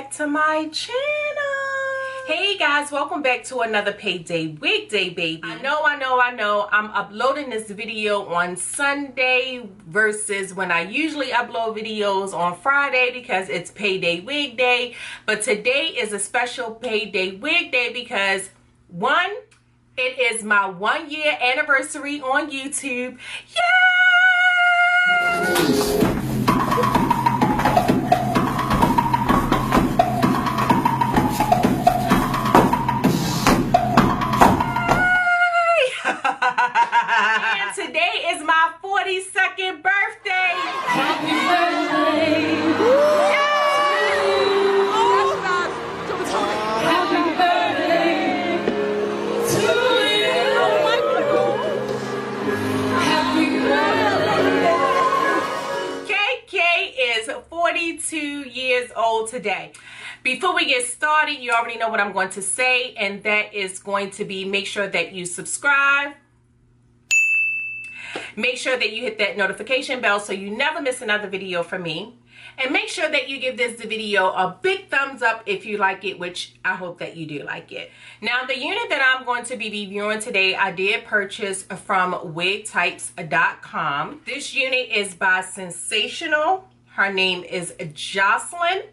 back to my channel. Hey guys, welcome back to another Payday Wig Day, baby. I know I'm uploading this video on Sunday versus when I usually upload videos on Friday because it's Payday Wig Day. But today is a special Payday Wig Day because one, it is my 1 year anniversary on YouTube. Yay! And today is my 42nd birthday. Happy birthday. Happy birthday to you. Happy birthday. KK is 42 years old today. Before we get started, you already know what I'm going to say, and that is going to be make sure that you subscribe. Make sure that you hit that notification bell so you never miss another video from me. And make sure that you give this video a big thumbs up if you like it, which I hope that you do like it. Now, the unit that I'm going to be reviewing today, I did purchase from WIGTYPES.com. This unit is by Sensationnel. Her name is Jocelyn.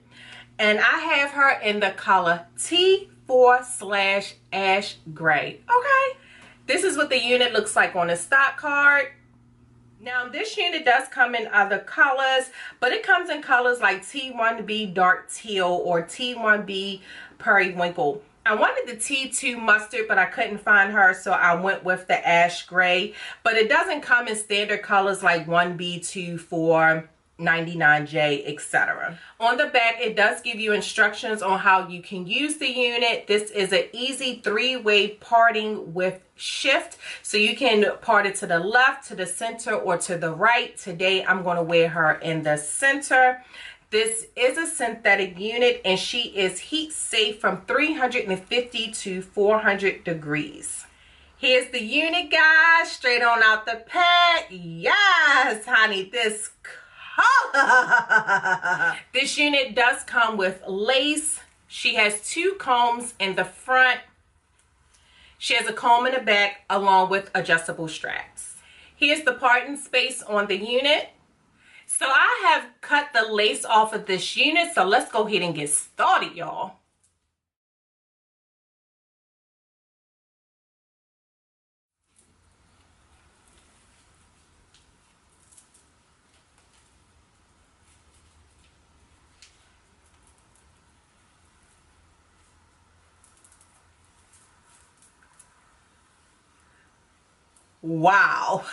And I have her in the color T4/ASHGRAY. Okay. This is what the unit looks like on the stock card. Now, this unit does come in other colors, but it comes in colors like T1B dark teal or T1B periwinkle. I wanted the T2 mustard, but I couldn't find her, so I went with the ash gray. But it doesn't come in standard colors like 1B, 2, 4, 99J, etc. On the back, it does give you instructions on how you can use the unit. This is an easy three-way parting with shift, so you can part it to the left, to the center, or to the right. Today I'm going to wear her in the center. This is a synthetic unit, and she is heat safe from 350 to 400 degrees. Here's the unit, guys, straight on out the pack. Yes, honey, this this unit does come with lace. She has 2 combs in the front. She has a comb in the back along with adjustable straps. Here's the parting space on the unit. So I have cut the lace off of this unit, so let's go ahead and get started, y'all. Wow.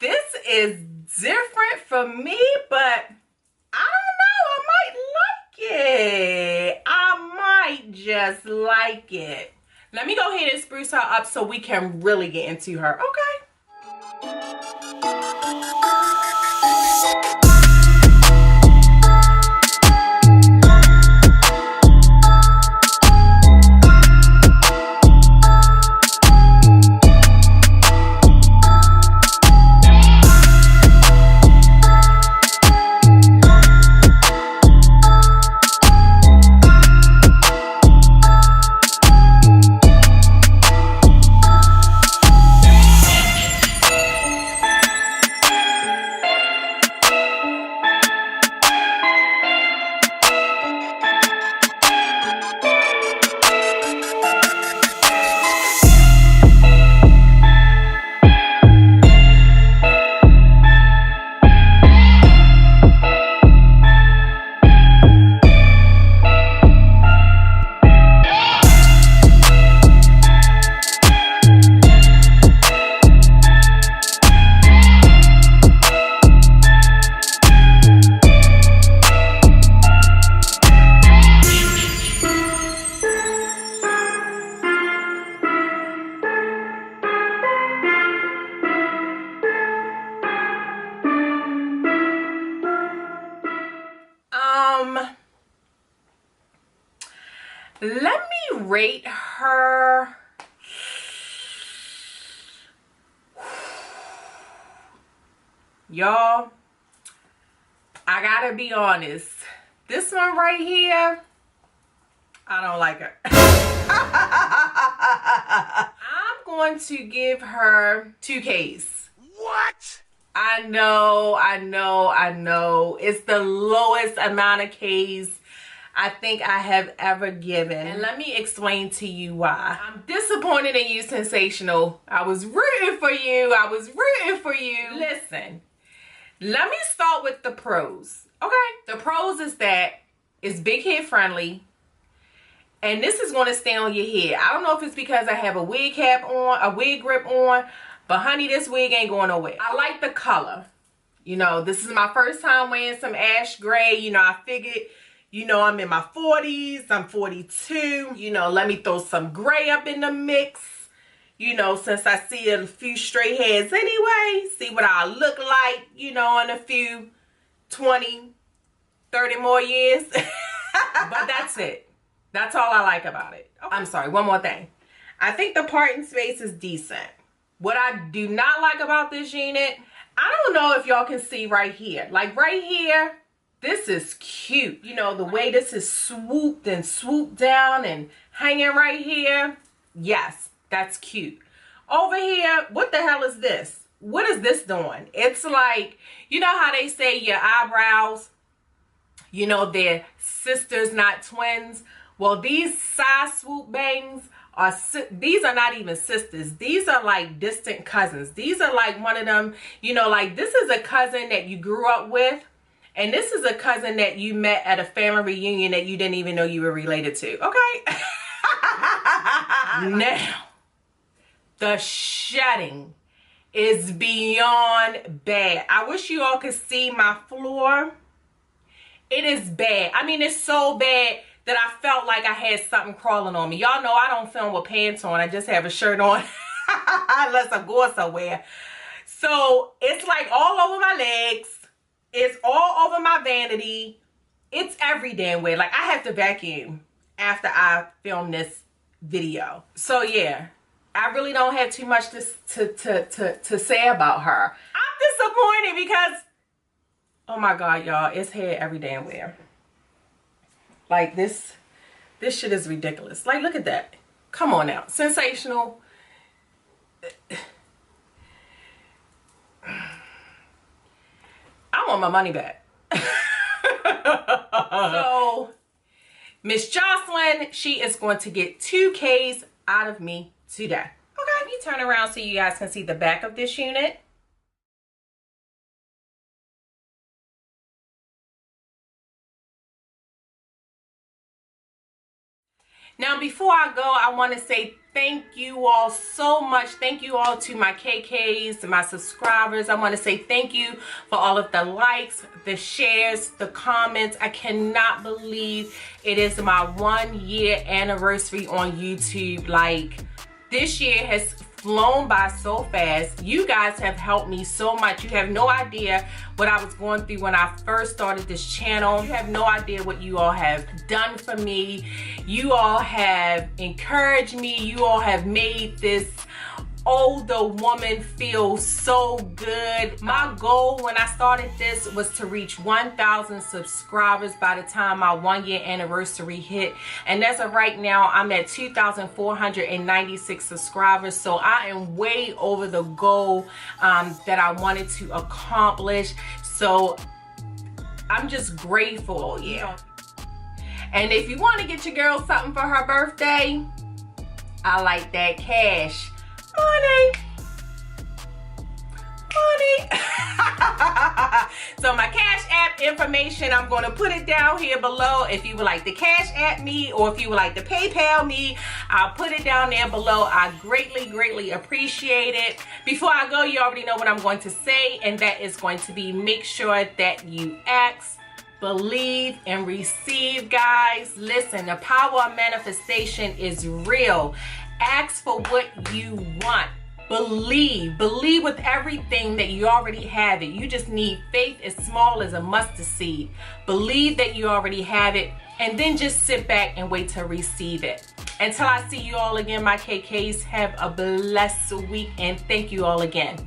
This is different for me, but I don't know. I might like it. I might just like it. Let me go ahead and spruce her up so we can really get into her. Okay. Let me rate her. Y'all, I gotta be honest. This one right here, I don't like her. I'm going to give her 2 Ks. What? I know. It's the lowest amount of Ks I think I have ever given. And let me explain to you why. I'm disappointed in you, Sensational. I was rooting for you. Listen, let me start with the pros. Okay, the pros is that it's big head friendly. And this is going to stay on your head. I don't know if it's because I have a wig cap on, a wig grip on, but honey, this wig ain't going nowhere. I like the color. You know, this is my first time wearing some ash gray. You know, I figured, you know, I'm in my 40s. I'm 42. You know, let me throw some gray up in the mix. You know, since I see a few stray hairs anyway. See what I look like, you know, in a few 20, 30 more years. But that's it. That's all I like about it. Okay. I'm sorry, one more thing. I think the parting space is decent. What I do not like about this unit, I don't know if y'all can see right here. Like right here, this is cute. You know, the way this is swooped and swooped down and hanging right here. Yes, that's cute. Over here, what the hell is this? What is this doing? It's like, you know how they say your eyebrows, you know, they're sisters, not twins. Well, these side swoop bangs are, these are not even sisters. These are like distant cousins. These are like one of them, you know, like this is a cousin that you grew up with. And this is a cousin that you met at a family reunion that you didn't even know you were related to. Okay. Now, the shedding is beyond bad. I wish you all could see my floor. It is bad. I mean, it's so bad that I felt like I had something crawling on me. Y'all know I don't film with pants on. I just have a shirt on unless I'm going somewhere. So it's like all over my legs. It's all over my vanity. It's every damn way. Like I have to vacuum after I film this video. So yeah, I really don't have too much to say about her. I'm disappointed because, oh my God, y'all, it's hair every damn where. Like this shit is ridiculous. Like, look at that. Come on now. Sensational. I want my money back. So, Miss Jocelyn, she is going to get 2 Ks out of me today. Okay, let me turn around so you guys can see the back of this unit. Now, before I go, I want to say thank you all so much. Thank you all to my KKs, my subscribers. I want to say thank you for all of the likes, the shares, the comments. I cannot believe it is my 1-year anniversary on YouTube. Like, this year has flown by so fast. You guys have helped me so much. You have no idea what I was going through when I first started this channel. You have no idea what you all have done for me. You all have encouraged me. You all have made this older woman feel so good. My goal when I started this was to reach 1,000 subscribers by the time my 1-year anniversary hit, and as of right now I'm at 2,496 subscribers. So I am way over the goal that I wanted to accomplish. So I'm just grateful. Yeah. And if you want to get your girl something for her birthday, I like that cash money. So my Cash App information, I'm going to put it down here below. If you would like to Cash App me, or if you would like to PayPal me, I'll put it down there below. I greatly appreciate it. Before I go, you already know what I'm going to say, and that is going to be, make sure that you ask, believe, and receive, guys. Listen, the power of manifestation is real. Ask for what you want. Believe with everything that you already have it. You just need faith as small as a mustard seed. Believe that you already have it, and then just sit back and wait to receive it. Until I see you all again, my KKs, have a blessed week, and thank you all again.